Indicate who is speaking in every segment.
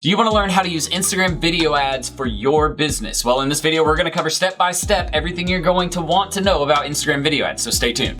Speaker 1: Do you want to learn how to use Instagram video ads for your business? Well, in this video, we're going to cover step by step everything you're going to want to know about Instagram video ads, so stay tuned.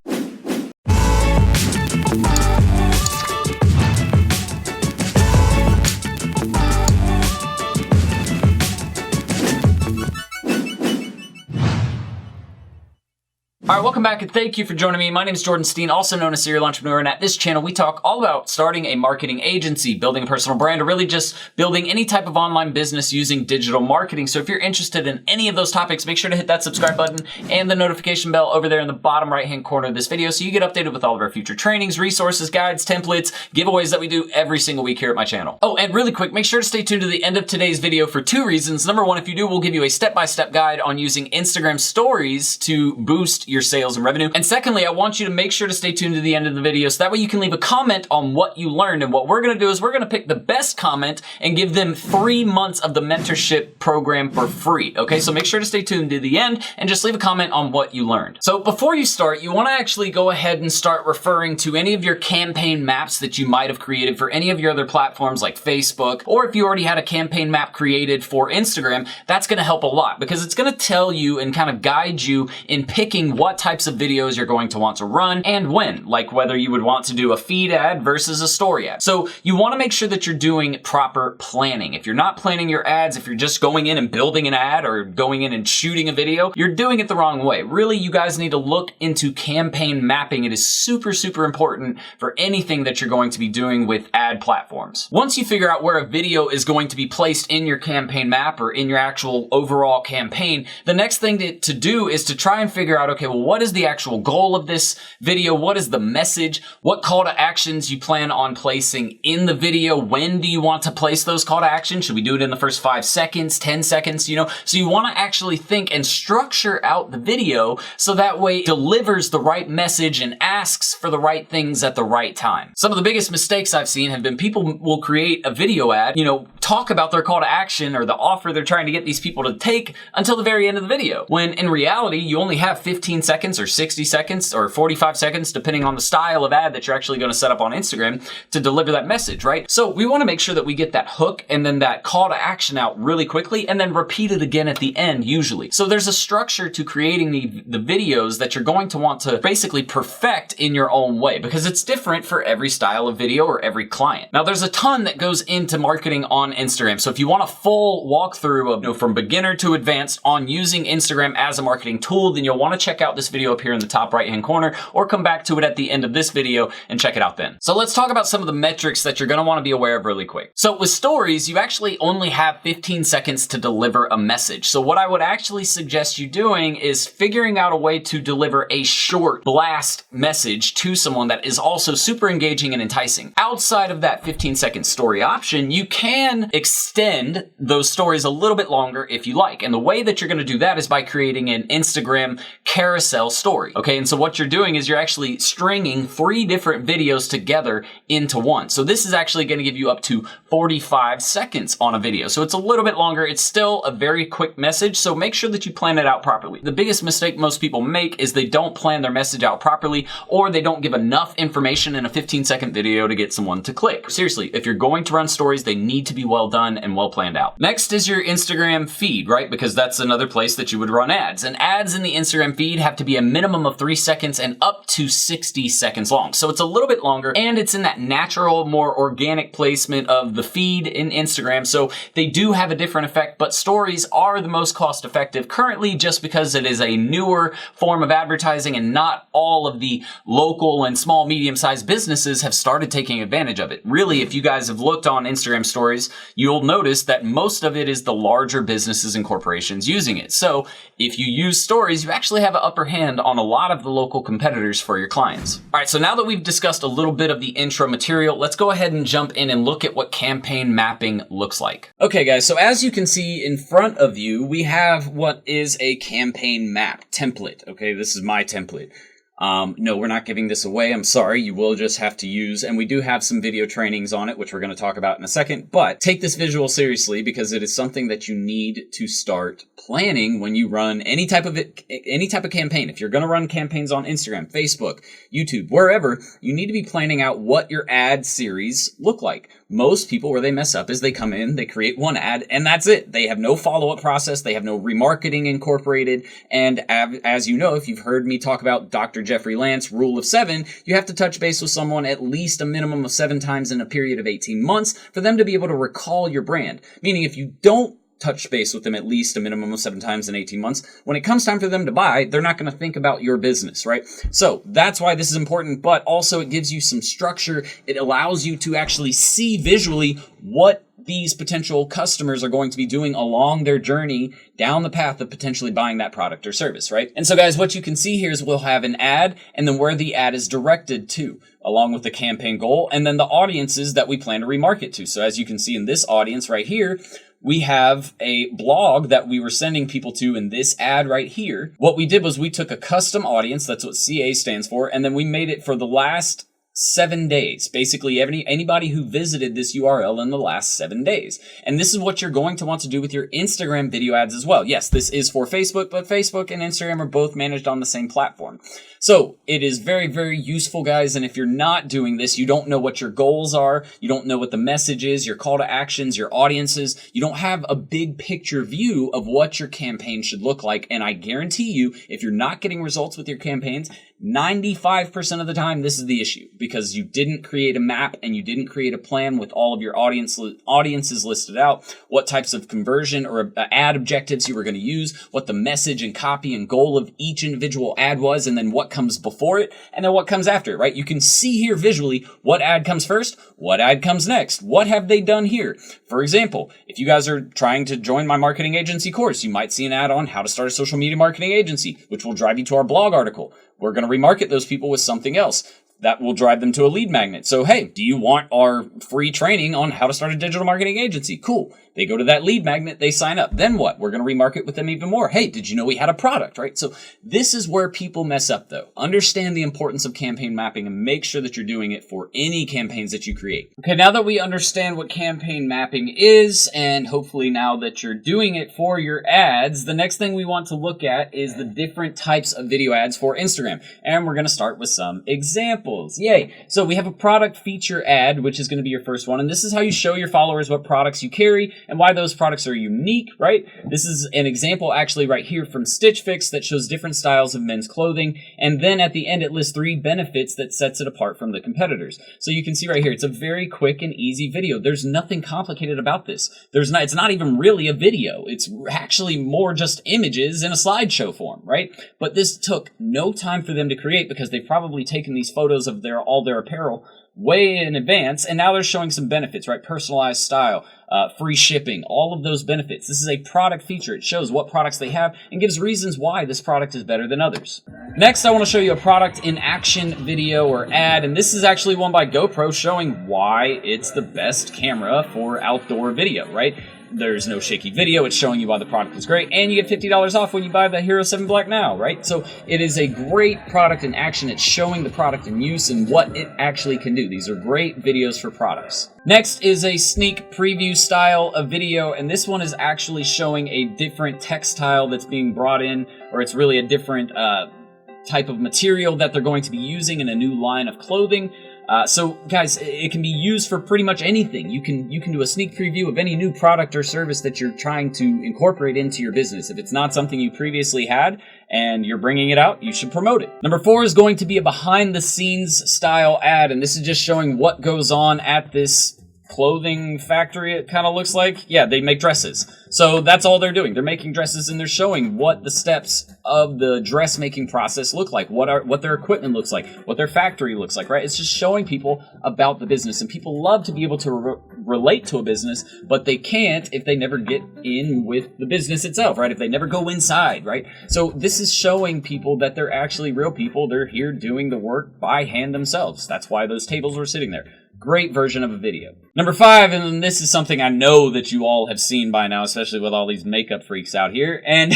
Speaker 1: All right, welcome back and thank you for joining me. My name is Jordan Steen, also known as Serial Entrepreneur, and at this channel, we talk all about starting a marketing agency, building a personal brand, or really just building any type of online business using digital marketing. So if you're interested in any of those topics, make sure to hit that subscribe button and the notification bell over there in the bottom right-hand corner of this video so you get updated with all of our future trainings, resources, guides, templates, giveaways that we do every single week here at my channel. Oh, and really quick, make sure to stay tuned to the end of today's video for two reasons. Number one, if you do, we'll give you a step-by-step guide on using Instagram stories to boost your sales and revenue. And secondly, I want you to make sure to stay tuned to the end of the video so that way you can leave a comment on what you learned. And what we're going to do is we're going to pick the best comment and give them 3 months of the mentorship program for free. Okay, so make sure to stay tuned to the end and just leave a comment on what you learned. So before you start, you want to actually go ahead and start referring to any of your campaign maps that you might have created for any of your other platforms like Facebook, or if you already had a campaign map created for Instagram, that's going to help a lot because it's going to tell you and kind of guide you in picking what types of videos you're going to want to run and when, like whether you would want to do a feed ad versus a story ad. So you want to make sure that you're doing proper planning. If you're not planning your ads, if you're just going in and building an ad or going in and shooting a video, you're doing it the wrong way. Really, you guys need to look into campaign mapping. It is super, super important for anything that you're going to be doing with ad platforms. Once you figure out where a video is going to be placed in your campaign map or in your actual overall campaign, the next thing to do is to try and figure out, okay, well, what is the actual goal of this video? What is the message? What call to actions you plan on placing in the video? When do you want to place those call to actions? Should we do it in the first 5 seconds, 10 seconds, So you want to actually think and structure out the video so that way it delivers the right message and asks for the right things at the right time. Some of the biggest mistakes I've seen have been people will create a video ad, talk about their call to action or the offer they're trying to get these people to take until the very end of the video. When in reality, you only have 15 seconds or 60 seconds or 45 seconds, depending on the style of ad that you're actually going to set up on Instagram to deliver that message, right? So we want to make sure that we get that hook and then that call to action out really quickly and then repeat it again at the end usually. So there's a structure to creating the videos that you're going to want to basically perfect in your own way because it's different for every style of video or every client. Now there's a ton that goes into marketing on Instagram. So if you want a full walkthrough of from beginner to advanced on using Instagram as a marketing tool, then you'll want to check out this video up here in the top right-hand corner or come back to it at the end of this video and check it out then. So let's talk about some of the metrics that you're going to want to be aware of really quick. So with stories, you actually only have 15 seconds to deliver a message. So what I would actually suggest you doing is figuring out a way to deliver a short blast message to someone that is also super engaging and enticing. Outside of that 15-second story option, you can extend those stories a little bit longer if you like. And the way that you're going to do that is by creating an Instagram carousel story. Okay, and so what you're doing is you're actually stringing 3 different videos together into one. So this is actually going to give you up to 45 seconds on a video. So it's a little bit longer. It's still a very quick message. So make sure that you plan it out properly. The biggest mistake most people make is they don't plan their message out properly or they don't give enough information in a 15-second video to get someone to click. Seriously, if you're going to run stories, they need to be well done and well planned out. Next is your Instagram feed, right? Because that's another place that you would run ads. And ads in the Instagram feed have to be a minimum of 3 seconds and up to 60 seconds long. So it's a little bit longer and it's in that natural, more organic placement of the feed in Instagram. So they do have a different effect, but stories are the most cost effective currently just because it is a newer form of advertising and not all of the local and small, medium-sized businesses have started taking advantage of it. Really, if you guys have looked on Instagram stories, you'll notice that most of it is the larger businesses and corporations using it. So if you use stories, you actually have an upper hand on a lot of the local competitors for your clients. All right, so now that we've discussed a little bit of the intro material, let's go ahead and jump in and look at what campaign mapping looks like. Okay, guys, so as you can see in front of you, we have what is a campaign map template. Okay, this is my template. No, we're not giving this away. I'm sorry. You will just have to use, and we do have some video trainings on it, which we're going to talk about in a second, but take this visual seriously because it is something that you need to start planning when you run any type of campaign. If you're going to run campaigns on Instagram, Facebook, YouTube, wherever, you need to be planning out what your ad series look like. most people, where they mess up is they come in, they create one ad, and that's it. They have no follow-up process. They have no remarketing incorporated. And as you know, if you've heard me talk about Dr. Jeffrey Lance, rule of 7, you have to touch base with someone at least a minimum of 7 times in a period of 18 months for them to be able to recall your brand. Meaning if you don't touch base with them at least a minimum of 7 times in 18 months, when it comes time for them to buy, they're not going to think about your business, right? So that's why this is important, but also it gives you some structure. It allows you to actually see visually what these potential customers are going to be doing along their journey down the path of potentially buying that product or service, right? And so guys, what you can see here is we'll have an ad and then where the ad is directed to, along with the campaign goal, and then the audiences that we plan to remarket to. So as you can see in this audience right here, we have a blog that we were sending people to in this ad right here. What we did was we took a custom audience, that's what CA stands for, and then we made it for the last 7 days. Basically, anybody who visited this URL in the last 7 days. And this is what you're going to want to do with your Instagram video ads as well. Yes, this is for Facebook, but Facebook and Instagram are both managed on the same platform. So it is very, very useful, guys. And if you're not doing this, you don't know what your goals are. You don't know what the message is, your call to actions, your audiences. You don't have a big picture view of what your campaign should look like. And I guarantee you, if you're not getting results with your campaigns, 95% of the time, this is the issue because you didn't create a map and you didn't create a plan with all of your audiences listed out, what types of conversion or ad objectives you were going to use, what the message and copy and goal of each individual ad was, and then what comes before it, and then what comes after it, right? You can see here visually what ad comes first, what ad comes next, what have they done here. For example, if you guys are trying to join my marketing agency course, you might see an ad on how to start a social media marketing agency, which will drive you to our blog article. We're going to remarket those people with something else that will drive them to a lead magnet. So, hey, do you want our free training on how to start a digital marketing agency? Cool. They go to that lead magnet, they sign up. Then what? We're going to remarket with them even more. Hey, did you know we had a product, right? So this is where people mess up though. Understand the importance of campaign mapping and make sure that you're doing it for any campaigns that you create. Okay, now that we understand what campaign mapping is, and hopefully now that you're doing it for your ads, the next thing we want to look at is the different types of video ads for Instagram. And we're going to start with some examples. Yay. So we have a product feature ad, which is going to be your first one. And this is how you show your followers what products you carry and why those products are unique, right? This is an example actually right here from Stitch Fix that shows different styles of men's clothing. And then at the end, it lists 3 benefits that sets it apart from the competitors. So you can see right here, it's a very quick and easy video. There's nothing complicated about this. It's not even really a video. It's actually more just images in a slideshow form, right? But this took no time for them to create because they've probably taken these photos of all their apparel way in advance, and now they're showing some benefits, right? Personalized style, free shipping, all of those benefits. This is a product feature. It shows what products they have and gives reasons why this product is better than others. Next, I want to show you a product in action video or ad, and this is actually one by GoPro showing why it's the best camera for outdoor video, right? There's no shaky video. It's showing you why the product is great. And you get $50 off when you buy the Hero 7 Black now, right? So it is a great product in action. It's showing the product in use and what it actually can do. These are great videos for products. Next is a sneak preview style of video. And this one is actually showing a different textile that's being brought in, or it's really a different type of material that they're going to be using in a new line of clothing. So guys, it can be used for pretty much anything. You can do a sneak preview of any new product or service that you're trying to incorporate into your business. If it's not something you previously had and you're bringing it out, you should promote it. Number 4 is going to be a behind the scenes style ad. And this is just showing what goes on at this clothing factory, it kind of looks like. Yeah, they make dresses. So that's all they're doing. They're making dresses and they're showing what the steps of the dressmaking process look like, what their equipment looks like, what their factory looks like, right? It's just showing people about the business. And people love to be able to relate to a business, but they can't if they never get in with the business itself, right? If they never go inside, right? So this is showing people that they're actually real people. They're here doing the work by hand themselves. That's why those tables were sitting there. Great version of a video. Number 5, and this is something I know that you all have seen by now, especially with all these makeup freaks out here, and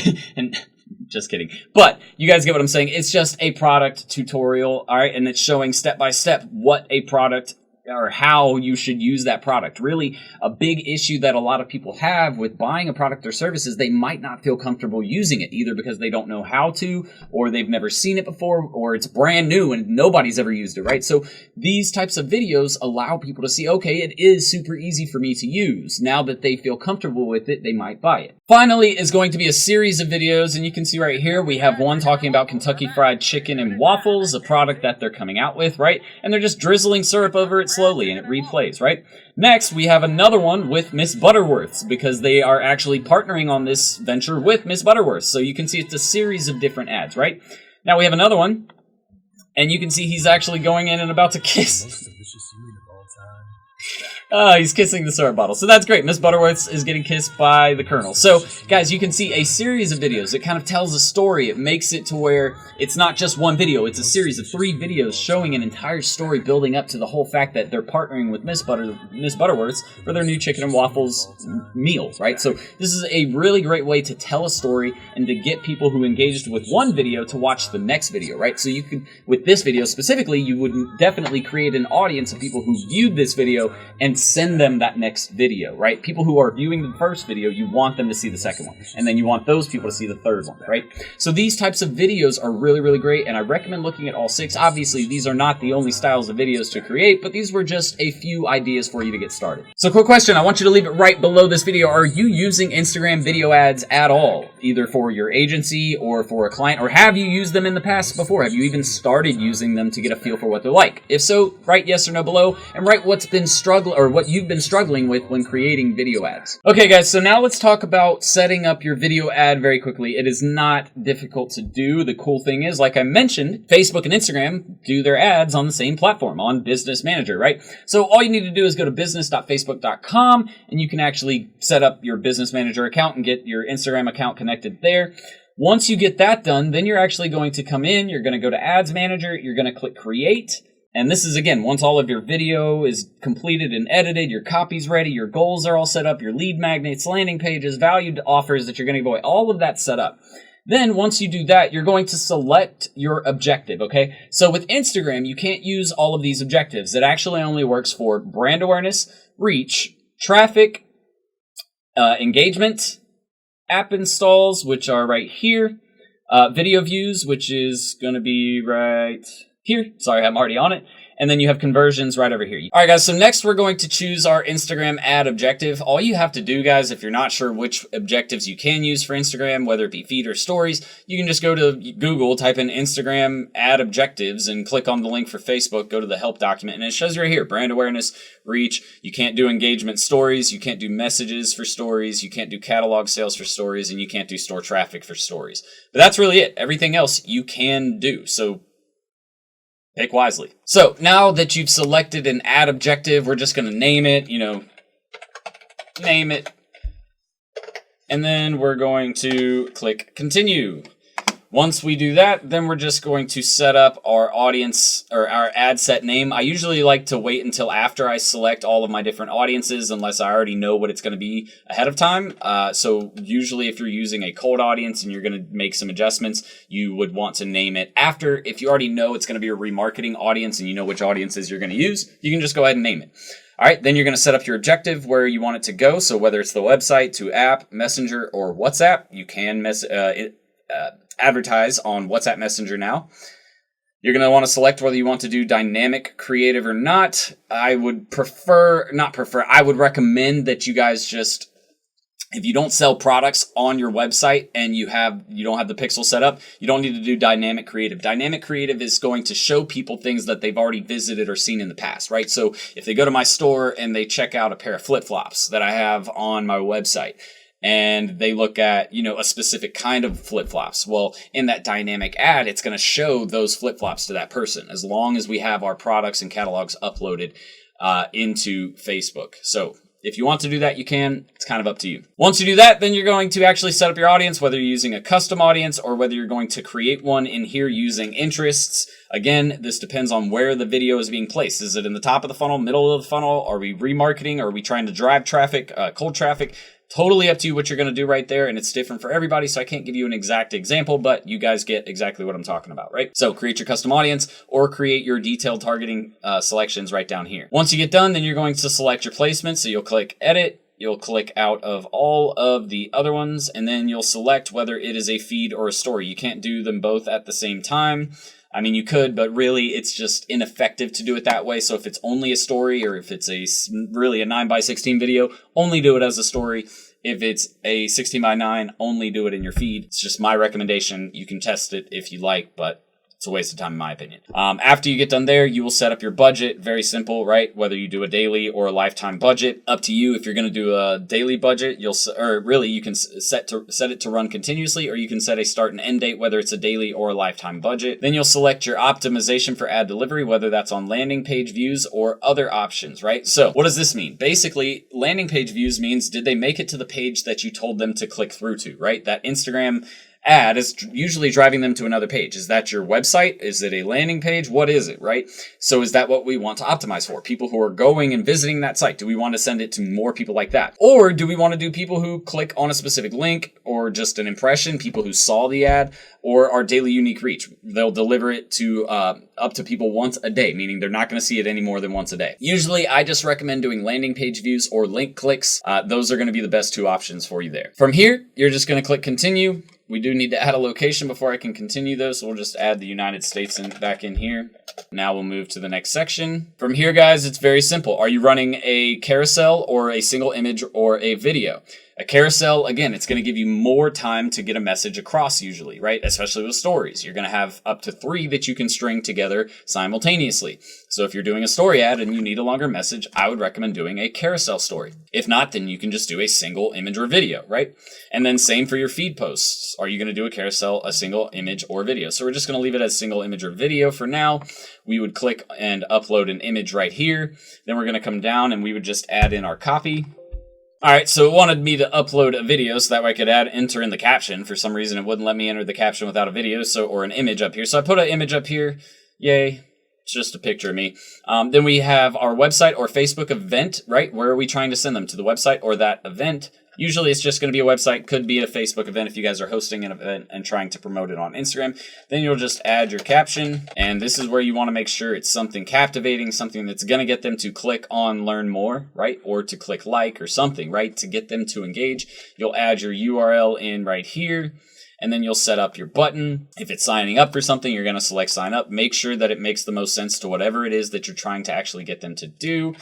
Speaker 1: just kidding. But you guys get what I'm saying. It's just a product tutorial, all right? And it's showing step by step what a product or how you should use that product. Really, a big issue that a lot of people have with buying a product or service is they might not feel comfortable using it, either because they don't know how to, or they've never seen it before, or it's brand new and nobody's ever used it, right? So these types of videos allow people to see, okay, it is super easy for me to use. Now that they feel comfortable with it, they might buy it. Finally is going to be a series of videos, and you can see right here, we have one talking about Kentucky Fried Chicken and waffles, a product that they're coming out with, right? And they're just drizzling syrup over it slowly, and it replays, right? Next, we have another one with Miss Butterworth's, because they are actually partnering on this venture with Miss Butterworth's. So you can see it's a series of different ads, right? Now we have another one, and you can see he's actually going in and about to kiss. He's kissing the syrup bottle. So that's great. Miss Butterworth's is getting kissed by the Colonel. So, guys, you can see a series of videos. It kind of tells a story. It makes it to where it's not just one video. It's a series of 3 videos showing an entire story building up to the whole fact that they're partnering with Miss Butterworth's for their new chicken and waffles meal, right? So this is a really great way to tell a story and to get people who engaged with one video to watch the next video, right? So you could, with this video specifically, you would definitely create an audience of people who viewed this video and send them that next video, right? People who are viewing the first video, you want them to see the second one, and then you want those people to see the third one, right? So these types of videos are really, really great, and I recommend looking at all 6. Obviously, these are not the only styles of videos to create, but these were just a few ideas for you to get started. So quick question, I want you to leave it right below this video. Are you using Instagram video ads at all, either for your agency or for a client, or have you used them in the past before? Have you even started using them to get a feel for what they're like? If so, write yes or no below, and write what you've been struggling with when creating video ads. Okay guys, so now let's talk about setting up your video ad very quickly. It is not difficult to do. The cool thing is, like I mentioned, Facebook and Instagram do their ads on the same platform, on Business Manager, right? So all you need to do is go to business.facebook.com, and you can actually set up your Business Manager account and get your Instagram account connected there. Once you get that done, then you're actually going to come in, you're going to go to Ads Manager, you're going to click Create. And this is, again, once all of your video is completed and edited, your copy's ready, your goals are all set up, your lead magnets, landing pages, valued offers that you're going to give away, all of that's set up. Then once you do that, you're going to select your objective, okay? So with Instagram, you can't use all of these objectives. It actually only works for brand awareness, reach, traffic, engagement, app installs, which are right here, video views, which is going to be right here. Sorry, I'm already on it. And then you have conversions right over here. All right, guys, so next we're going to choose our Instagram ad objective. All you have to do, guys, if you're not sure which objectives you can use for Instagram, whether it be feed or stories, you can just go to Google, type in Instagram ad objectives, and click on the link for Facebook, go to the help document, and it shows right here, brand awareness, reach. You can't do engagement stories, you can't do messages for stories, you can't do catalog sales for stories, and you can't do store traffic for stories. But that's really it. Everything else you can do. So pick wisely. So now that you've selected an ad objective, we're just going to name it, name it. And then we're going to click continue. Once we do that, then we're just going to set up our audience or our ad set name. I usually like to wait until after I select all of my different audiences unless I already know what it's going to be ahead of time. So usually if you're using a cold audience and you're going to make some adjustments, you would want to name it after. If you already know it's going to be a remarketing audience and you know which audiences you're going to use, you can just go ahead and name it. All right, then you're going to set up your objective where you want it to go. So whether it's the website, to app, Messenger, or WhatsApp, you can advertise on WhatsApp Messenger now. You're going to want to select whether you want to do dynamic creative or not. I would I would recommend that you guys just, if you don't sell products on your website and you don't have the pixel set up, you don't need to do dynamic creative. Dynamic creative is going to show people things that they've already visited or seen in the past, right? So if they go to my store and they check out a pair of flip-flops that I have on my website, and they look at, a specific kind of flip-flops. Well, in that dynamic ad, it's going to show those flip-flops to that person, as long as we have our products and catalogs uploaded into Facebook. So if you want to do that, you can. It's kind of up to you. Once you do that, then you're going to actually set up your audience, whether you're using a custom audience or whether you're going to create one in here using interests. Again, this depends on where the video is being placed. Is it in the top of the funnel, middle of the funnel? Are we remarketing? Are we trying to drive traffic, cold traffic? Totally up to you what you're going to do right there, and it's different for everybody, so I can't give you an exact example, but you guys get exactly what I'm talking about, right? So create your custom audience or create your detailed targeting selections right down here. Once you get done, then you're going to select your placement, so you'll click Edit. You'll click out of all of the other ones, and then you'll select whether it is a feed or a story. You can't do them both at the same time. I mean, you could, but really it's just ineffective to do it that way. So if it's only a story, or if it's really a 9x16 video, only do it as a story. If it's a 16x9, only do it in your feed. It's just my recommendation. You can test it if you like, but it's a waste of time in my opinion. After you get done there, you will set up your budget. Very simple, right? Whether you do a daily or a lifetime budget, up to you. If you're going to do a daily budget, you can set it to run continuously, or you can set a start and end date, whether it's a daily or a lifetime budget. Then you'll select your optimization for ad delivery, whether that's on landing page views or other options, right? So what does this mean? Basically, landing page views means, did they make it to the page that you told them to click through to, right? That Instagram ad is usually driving them to another page. Is that your website? Is it a landing page? What is it, right? So is that what we want to optimize for? People who are going and visiting that site. Do we want to send it to more people like that? Or do we want to do people who click on a specific link, or just an impression, people who saw the ad, or our daily unique reach? They'll deliver it to up to people once a day, meaning they're not going to see it any more than once a day. Usually I just recommend doing landing page views or link clicks. Those are going to be the best two options for you there. From here, you're just going to click continue. We do need to add a location before I can continue those, so we'll just add the United States back in here. Now we'll move to the next section. From here, guys, it's very simple. Are you running a carousel or a single image or a video? A carousel, again, it's going to give you more time to get a message across usually, right? Especially with stories. You're going to have up to 3 that you can string together simultaneously. So if you're doing a story ad and you need a longer message, I would recommend doing a carousel story. If not, then you can just do a single image or video, right? And then same for your feed posts. Are you going to do a carousel, a single image, or video? So we're just going to leave it as single image or video for now. We would click and upload an image right here. Then we're going to come down and we would just add in our copy. All right, so it wanted me to upload a video so that way I could enter in the caption. For some reason, it wouldn't let me enter the caption without a video, or an image up here. So I put an image up here. Yay. It's just a picture of me. Then we have our website or Facebook event, right? Where are we trying to send them? To the website or that event? Usually it's just going to be a website, could be a Facebook event if you guys are hosting an event and trying to promote it on Instagram. Then you'll just add your caption, and this is where you want to make sure it's something captivating, something that's going to get them to click on learn more, right? Or to click like or something, right? To get them to engage. You'll add your URL in right here, and then you'll set up your button. If it's signing up for something, you're going to select sign up. Make sure that it makes the most sense to whatever it is that you're trying to actually get them to do.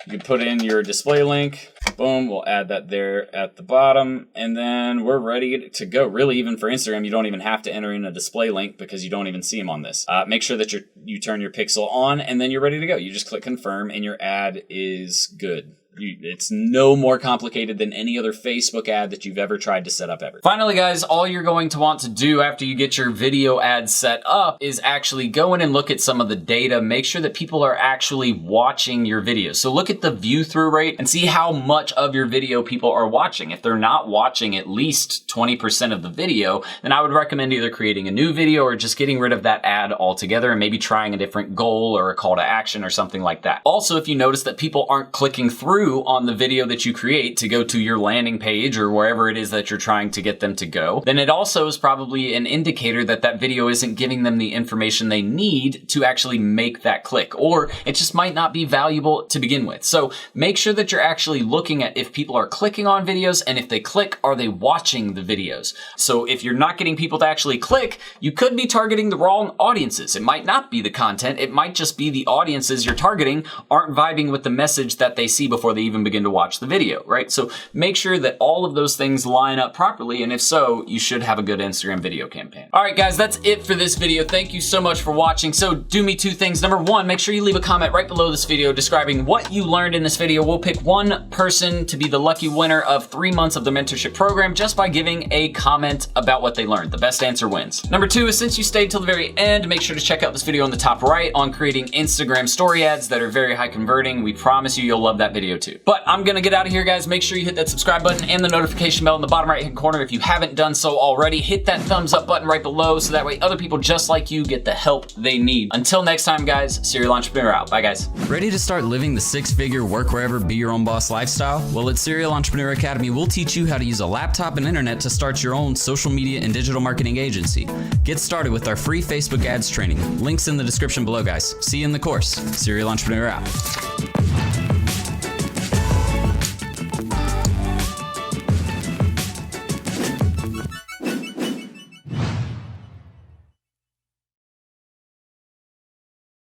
Speaker 1: You can put in your display link. Boom, we'll add that there at the bottom, and then we're ready to go. Really, even for Instagram, you don't even have to enter in a display link because you don't even see them on this. Make sure that you turn your pixel on, and then you're ready to go. You just click confirm, and your ad is good. It's no more complicated than any other Facebook ad that you've ever tried to set up ever. Finally, guys, all you're going to want to do after you get your video ad set up is actually go in and look at some of the data. Make sure that people are actually watching your videos. So look at the view through rate and see how much of your video people are watching. If they're not watching at least 20% of the video, then I would recommend either creating a new video or just getting rid of that ad altogether and maybe trying a different goal or a call to action or something like that. Also, if you notice that people aren't clicking through on the video that you create to go to your landing page or wherever it is that you're trying to get them to go, then it also is probably an indicator that that video isn't giving them the information they need to actually make that click, or it just might not be valuable to begin with. So make sure that you're actually looking at if people are clicking on videos, and if they click, are they watching the videos? So if you're not getting people to actually click, you could be targeting the wrong audiences. It might not be the content. It might just be the audiences you're targeting aren't vibing with the message that they see before they even begin to watch the video, right? So make sure that all of those things line up properly, and if so, you should have a good Instagram video campaign. All right, guys, that's it for this video. Thank you so much for watching. So do me 2 things. Number 1, make sure you leave a comment right below this video describing what you learned in this video. We'll pick one person to be the lucky winner of 3 months of the mentorship program just by giving a comment about what they learned. The best answer wins. Number 2 is, since you stayed till the very end, make sure to check out this video on the top right on creating Instagram story ads that are very high converting. We promise you'll love that video too. too. But I'm gonna get out of here, guys. Make sure you hit that subscribe button and the notification bell in the bottom right-hand corner if you haven't done so already. Hit that thumbs up button right below so that way other people just like you get the help they need. Until next time, guys, Serial Entrepreneur out. Bye, guys.
Speaker 2: Ready to start living the six-figure, work wherever, be your own boss lifestyle? Well, at Serial Entrepreneur Academy, we'll teach you how to use a laptop and internet to start your own social media and digital marketing agency. Get started with our free Facebook ads training. Links in the description below, guys. See you in the course. Serial Entrepreneur out.